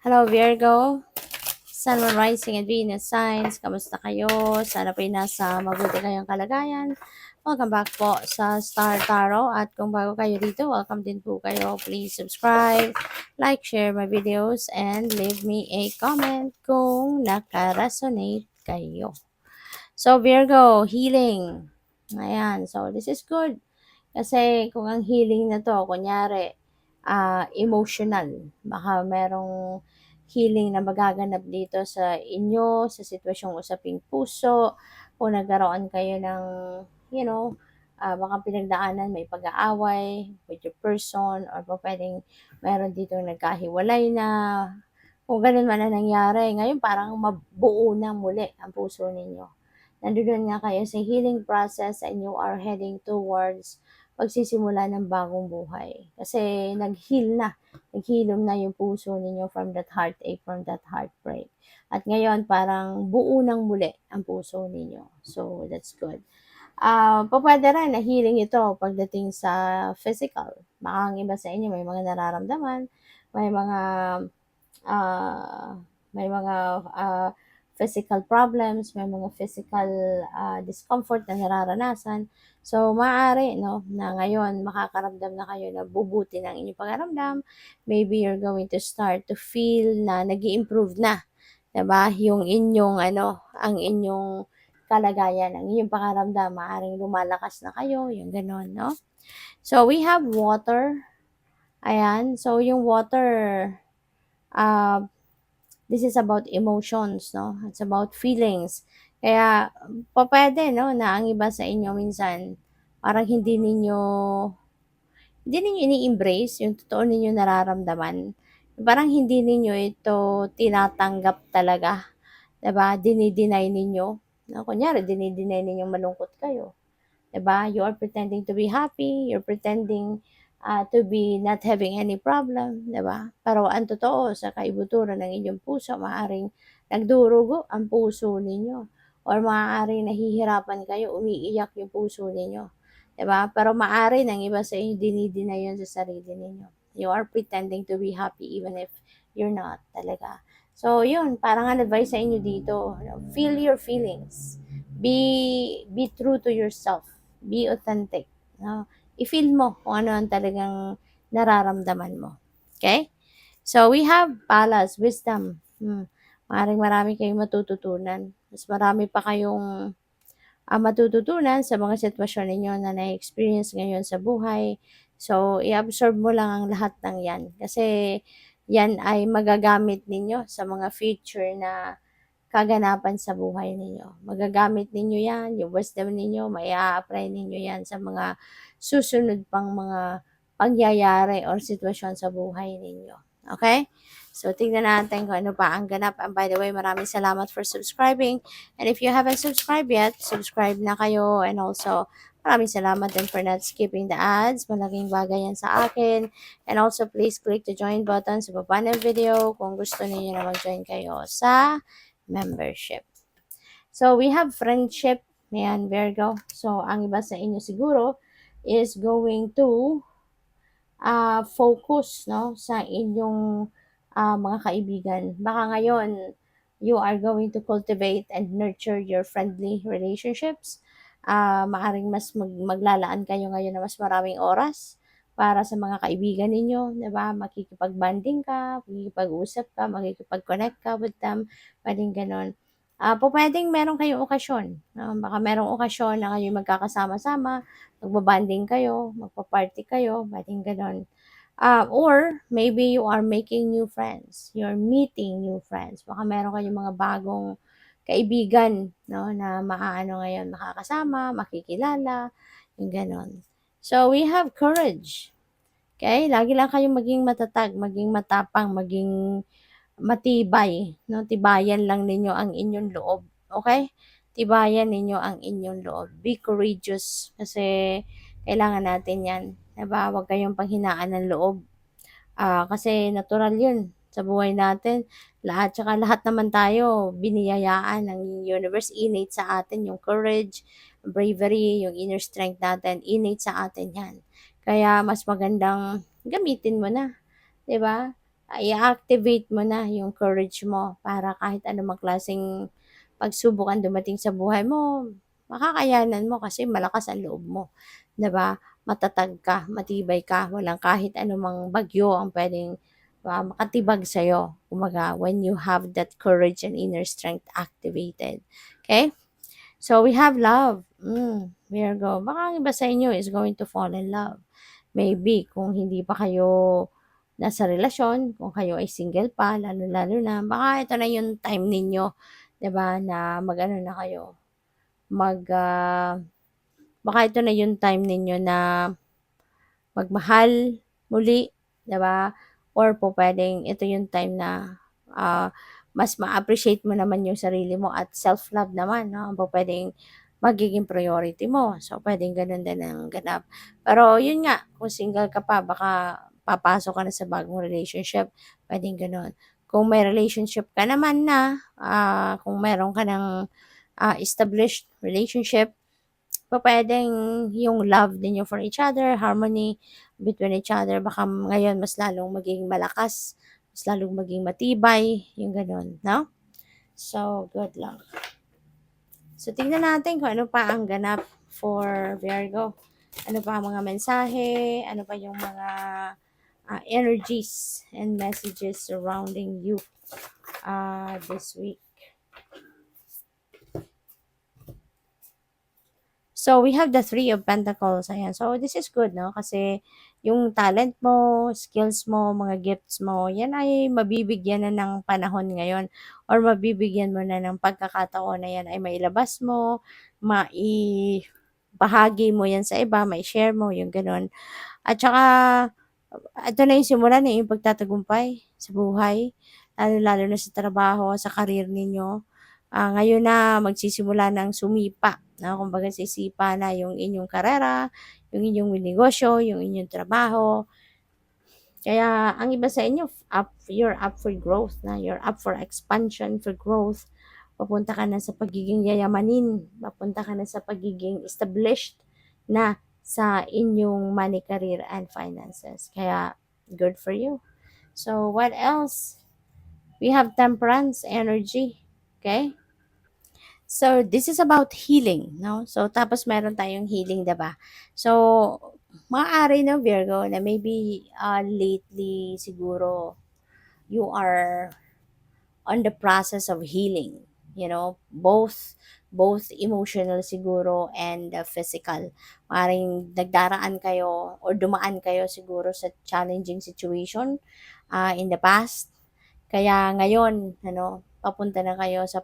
Hello Virgo, Sun, Moon, Rising, and Venus signs. Kamusta kayo? Sana po'y nasa mabuti kayong kalagayan. Welcome back po sa Star Tarot. At kung bago kayo dito, welcome din po kayo. Please subscribe, like, share my videos, and leave me a comment kung naka-resonate kayo. So Virgo, healing. Ayan, so this is good. Kasi kung ang healing na to, kunyari, emotional, baka merong healing na magaganap dito sa inyo, sa sitwasyong usaping puso, kung nagkaroon kayo ng, baka pinagdaanan, may pag-aaway with your person, or pa pwedeng meron dito nagkahiwalay na, kung ganun man ang nangyari, ngayon parang mabuo na muli ang puso ninyo. Nandoon nga kayo sa healing process and you are heading towards pagsisimula ng bagong buhay. Kasi naghilom na yung puso ninyo from that heartache, from that heartbreak. At ngayon, parang buo ng muli ang puso ninyo. So, that's good. Pwede rin na healing ito pagdating sa physical. Baka ang iba sa inyo may mga nararamdaman, may mga uh, may mga uh, physical problems, may mga physical discomfort na nararanasan. So, maaari, no, na ngayon makakaramdam na kayo na bubuti ng inyong pagaramdam. Maybe you're going to start to feel na nag-i-improve na, 'di ba? Yung inyong ang inyong kalagayan, ang inyong pakaramdam, maaring lumalakas na kayo, yung gano'n, no? So, we have water. Ayan. So, yung water, uh, this is about emotions, no? It's about feelings. Kaya, pwede, no, na ang iba sa inyo minsan, parang hindi ninyo ini-embrace yung totoo ninyo nararamdaman. Parang hindi ninyo ito tinatanggap talaga. 'Di ba? Dinideny ninyo. No, kunyari, dinideny ninyong malungkot kayo. 'Di ba? You are pretending to be happy, you're pretending to be not having any problem, 'di ba? Pero ang totoo sa kaibuturan ng inyong puso, maaring nagdurugo ang puso ninyo or maaaring nahihirapan kayo, umiiyak yung puso ninyo, 'di ba? Pero maaari ng iba sa inyo dinideny yun sa sarili ninyo. You are pretending to be happy even if you're not talaga. So, yun, parang ang advice sa inyo dito, feel your feelings. Be true to yourself. Be authentic. No? I-feel mo kung ano ang talagang nararamdaman mo. Okay? So, we have Palace, Wisdom. Maaaring marami kayong matututunan. Mas marami pa kayong matututunan sa mga sitwasyon ninyo na na-experience ngayon sa buhay. So, i-absorb mo lang ang lahat ng yan. Kasi, yan ay magagamit ninyo sa mga future na kaganapan sa buhay ninyo. Magagamit ninyo yan, yung wisdom ninyo, apply ninyo yan sa mga susunod pang mga pangyayari or sitwasyon sa buhay ninyo. Okay? So, tingnan natin kung ano pa ang ganap. And by the way, maraming salamat for subscribing. And if you haven't subscribed yet, subscribe na kayo. And also, maraming salamat din for not skipping the ads. Malaking bagay yan sa akin. And also, please click the join button sa baba ng video kung gusto niyo na mag-join kayo sa membership. So, we have friendship. Ayan, Virgo. So, ang iba sa inyo siguro is going to focus, no, sa inyong mga kaibigan. Baka ngayon, you are going to cultivate and nurture your friendly relationships. Maaring mas maglalaan kayo ngayon na mas maraming oras para sa mga kaibigan ninyo, 'di ba? Makikipag-bonding ka, makikipag-usap ka, makikipag-connect ka with them, pwedeng gano'n. Pupuwedeng meron kayong okasyon, no? Baka merong okasyon na kayo'y magkakasama-sama, magba-bonding kayo, magpa-party kayo, puwedeng gano'n. Or maybe you are making new friends, you're meeting new friends. Baka meron kayong mga bagong kaibigan, no, na maaano ngayon, makakasama, makikilala, yung gano'n. So, we have courage. Okay? Lagi lang kayong maging matatag, maging matapang, maging matibay, no? Tibayan lang ninyo ang inyong loob, okay? Tibayan ninyo ang inyong loob. Be courageous kasi kailangan natin 'yan, 'di ba? Huwag kayong panghinaan ng loob. Kasi natural 'yun sa buhay natin. Lahat naman tayo biniyayaan ng universe, innate sa atin yung courage, bravery, yung inner strength natin, innate sa atin 'yan. Kaya mas magandang gamitin mo na, 'di ba? i-activate mo na yung courage mo para kahit anumang klaseng pagsubok ang dumating sa buhay mo, makakayanan mo kasi malakas ang loob mo, 'di ba? Matatag ka, matibay ka, walang kahit anumang bagyo ang puwedeng, makatibag sa'yo. Kumbaga, when you have that courage and inner strength activated, okay? So, we have love. Virgo. Baka ang iba sa inyo is going to fall in love. Maybe kung hindi pa kayo nasa relasyon, kung kayo ay single pa, lalo-lalo na, baka ito na yung time ninyo, 'di ba, na mag-ano na kayo, mag, baka ito na yung time ninyo na magmahal muli, 'di ba? Or po puwedeng ito yung time na, mas ma-appreciate mo naman yung sarili mo at self-love naman 'no, ang pupuwedeng magiging priority mo. So, puwedeng gano'n din ang ganap. Pero yun nga, kung single ka pa baka papasok ka na sa bagong relationship, puwedeng gano'n. Kung may relationship ka naman na, kung meron ka ng, established relationship, pupuwedeng yung love ninyo for each other, harmony between each other, baka ngayon mas lalong maging malakas, mas lalong maging matibay, yung gano'n, 'no? So, good luck. So, tingnan natin kung ano pa ang ganap for Virgo. Ano pa ang mga mensahe, ano pa yung mga, energies and messages surrounding you, this week. So, we have the Three of Pentacles, ayan. So, this is good 'no, kasi yung talent mo, skills mo, mga gifts mo, yan ay mabibigyan na ng panahon ngayon or mabibigyan mo na ng pagkakataon na yan ay mailabas mo, maibahagi mo yan sa iba, mai-share mo, yung gano'n. At saka, ito na yung simulan, eh, yung pagtatagumpay sa buhay, lalong-lalo na sa trabaho, sa career ninyo. Ngayon na magsisimula ng sumipa, 'no, kumbaga sisipa na yung inyong karera, yung inyong negosyo, yung inyong trabaho. Kaya ang iba sa inyo you're up for growth na, you're up for expansion, for growth. Papunta ka na sa pagiging yayamanin, papunta ka na sa pagiging established na sa inyong money, career, and finances. Kaya good for you. So what else? We have temperance energy. Okay? So, this is about healing, no? So, tapos meron tayong healing, 'di ba? So, maaari na Virgo na maybe lately siguro you are on the process of healing, you know, both emotional siguro and physical. Maaaring nagdaraan kayo or dumaan kayo siguro sa challenging situation in the past, kaya ngayon ano, papunta na kayo sa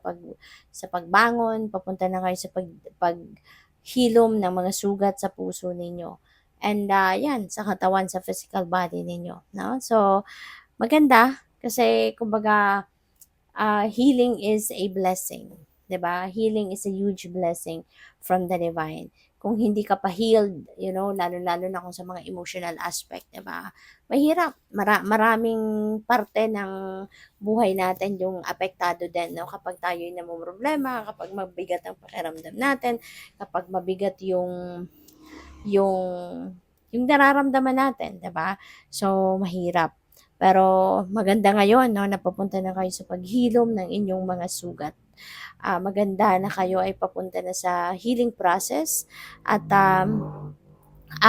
pagbangon, papunta na kayo sa paghilom ng mga sugat sa puso ninyo. And 'yan sa katawan, sa physical body ninyo, no? So, maganda kasi kumbaga, healing is a blessing, 'di ba? Healing is a huge blessing from the divine. Kung hindi ka pa healed, you know, lalo-lalo na kung sa mga emotional aspect, 'di ba? Mahirap. Maraming parte ng buhay natin yung apektado din, no? Kapag tayo'y namomroblema, kapag mabigat ang pakiramdam natin, kapag mabigat yung yung nararamdaman natin, 'di ba? So, mahirap. Pero maganda ngayon 'no, napapunta na kayo sa paghilom ng inyong mga sugat. Maganda na kayo ay papunta na sa healing process at,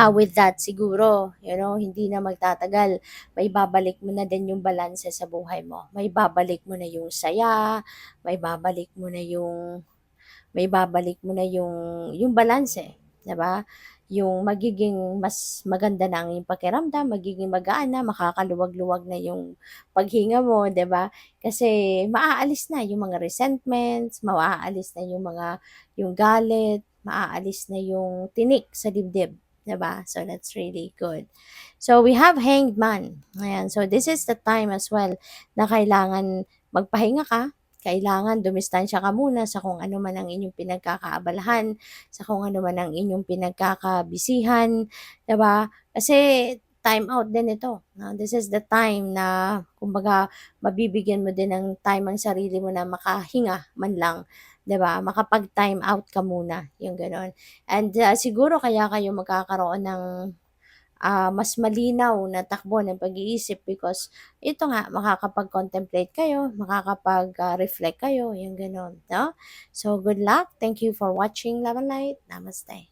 with that siguro, you know, hindi na magtatagal, maibabalik mo na din yung balanse sa buhay mo. Maibabalik mo na yung saya, maibabalik mo na yung maibabalik mo na yung balanse, 'di ba? Yung magiging mas maganda na ang iyong pakiramdam, magiging magaan na, makakaluwag-luwag na yung paghinga mo, 'di ba? Kasi maaalis na yung mga resentments, maaalis na yung galit, maaalis na yung tinik sa dibdib, 'di ba? So that's really good. So we have Hanged Man. Ayan. So this is the time as well na kailangan magpahinga ka, kailangan dumistansya ka muna sa kung ano man ang inyong pinagkakaabalahan, sa kung ano man ang inyong pinagkakabisihan, 'di ba? Kasi time out din ito, 'no? This is the time na kumbaga mabibigyan mo din ng time ang sarili mo na makahinga man lang, 'di ba? Makapag-time out ka muna, yung gano'n. And siguro kaya kayo magkakaroon ng mas malinaw na takbo ng pag-iisip because ito nga, makakapag-contemplate kayo, makakapag-reflect kayo, yung gano'n, no? So, good luck. Thank you for watching Love and Light. Namaste.